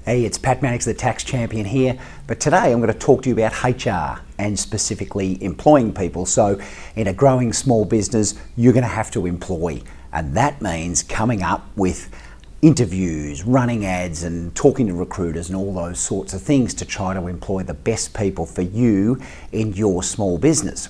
Hey, it's Pat Mannix, the Tax Champion here, but today I'm going to talk to you about HR and specifically employing people. So in a growing small business, you're going to have to employ, and that means coming up with interviews, running ads and talking to recruiters and all those sorts of things to try to employ the best people for you in your small business.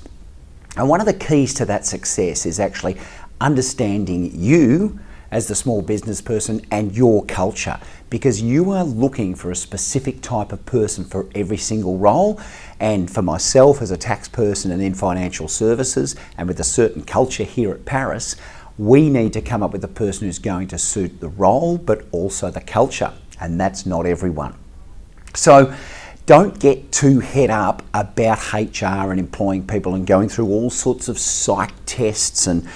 And one of the keys to that success is actually understanding you as the small business person and your culture, because you are looking for a specific type of person for every single role. And for myself as a tax person and in financial services and with a certain culture here at Paris, we need to come up with a person who's going to suit the role but also the culture, and that's not everyone. So don't get too head up about HR and employing people and going through all sorts of psych tests and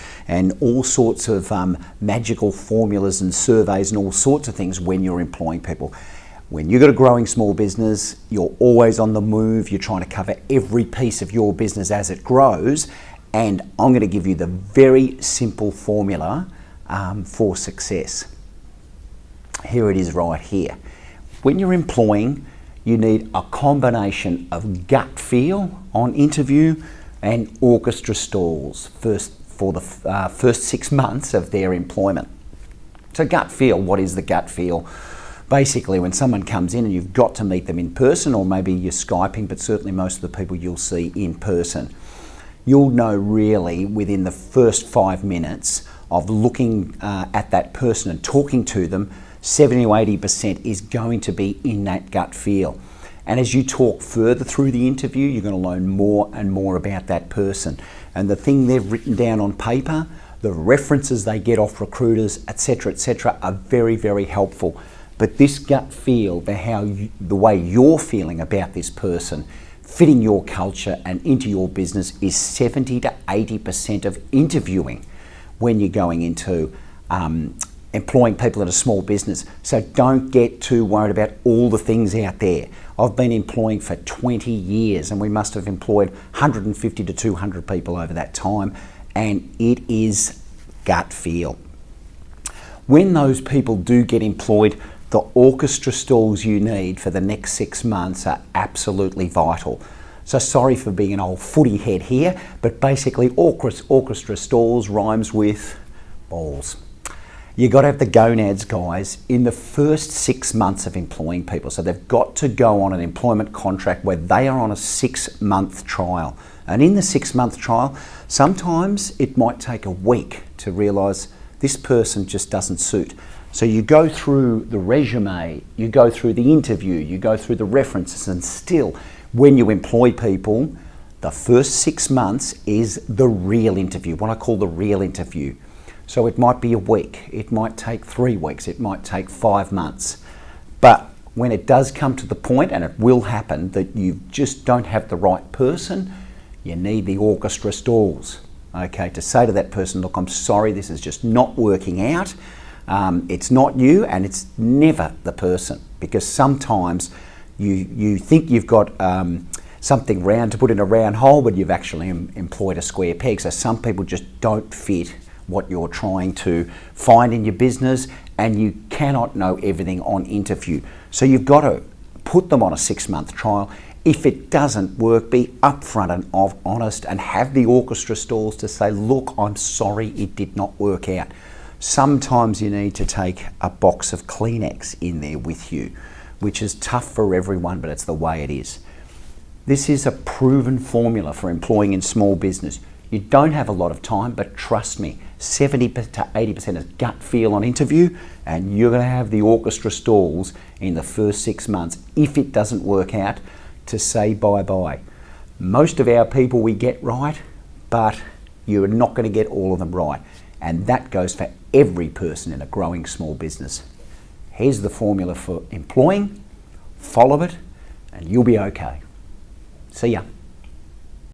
all sorts of magical formulas and surveys and all sorts of things when you're employing people. When you've got a growing small business, you're always on the move, you're trying to cover every piece of your business as it grows, and I'm going to give you the very simple formula for success. Here it is right here. When you're employing, you need a combination of gut feel on interview and orchestra stalls for the first 6 months of their employment. So gut feel, what is the gut feel? Basically, when someone comes in and you've got to meet them in person, or maybe you're Skyping, but certainly most of the people you'll see in person, you'll know really within the first 5 minutes of looking at that person and talking to them, 70 or 80% is going to be in that gut feel. And as you talk further through the interview, you're going to learn more and more about that person. And the thing they've written down on paper, the references they get off recruiters, etc., are very, very helpful. But this gut feel, the way you're feeling about this person, fitting your culture and into your business, is 70 to 80% of interviewing when you're going into employing people in a small business. So don't get too worried about all the things out there. I've been employing for 20 years and we must have employed 150 to 200 people over that time, and it is gut feel. When those people do get employed, the orchestra stalls you need for the next 6 months are absolutely vital. So sorry for being an old footy head here, but basically orchestra stalls rhymes with balls. You got to have the gonads, guys, in the first 6 months of employing people. So they've got to go on an employment contract where they are on a 6-month trial. And in the 6-month trial, sometimes it might take a week to realise this person just doesn't suit. So you go through the resume, you go through the interview, you go through the references, and still, when you employ people, the first 6 months is the real interview, what I call the real interview. So it might be a week, it might take 3 weeks, it might take 5 months. But when it does come to the point, and it will happen, that you just don't have the right person, you need the orchestra stalls, okay, to say to that person, look, I'm sorry, this is just not working out. It's not you, and it's never the person, because sometimes you think you've got something round to put in a round hole, but you've actually employed a square peg. So some people just don't fit what you're trying to find in your business, and you cannot know everything on interview. So you've got to put them on a 6-month trial. If it doesn't work, be upfront and honest, and have the orchestra stalls to say, look, I'm sorry, it did not work out. Sometimes you need to take a box of Kleenex in there with you, which is tough for everyone, but it's the way it is. This is a proven formula for employing in small business. You don't have a lot of time, but trust me, 70 to 80% is gut feel on interview, and you're going to have the orchestra stalls in the first 6 months, if it doesn't work out, to say bye-bye. Most of our people we get right, but you're not going to get all of them right. And that goes for every person in a growing small business. Here's the formula for employing, follow it, and you'll be okay. See ya.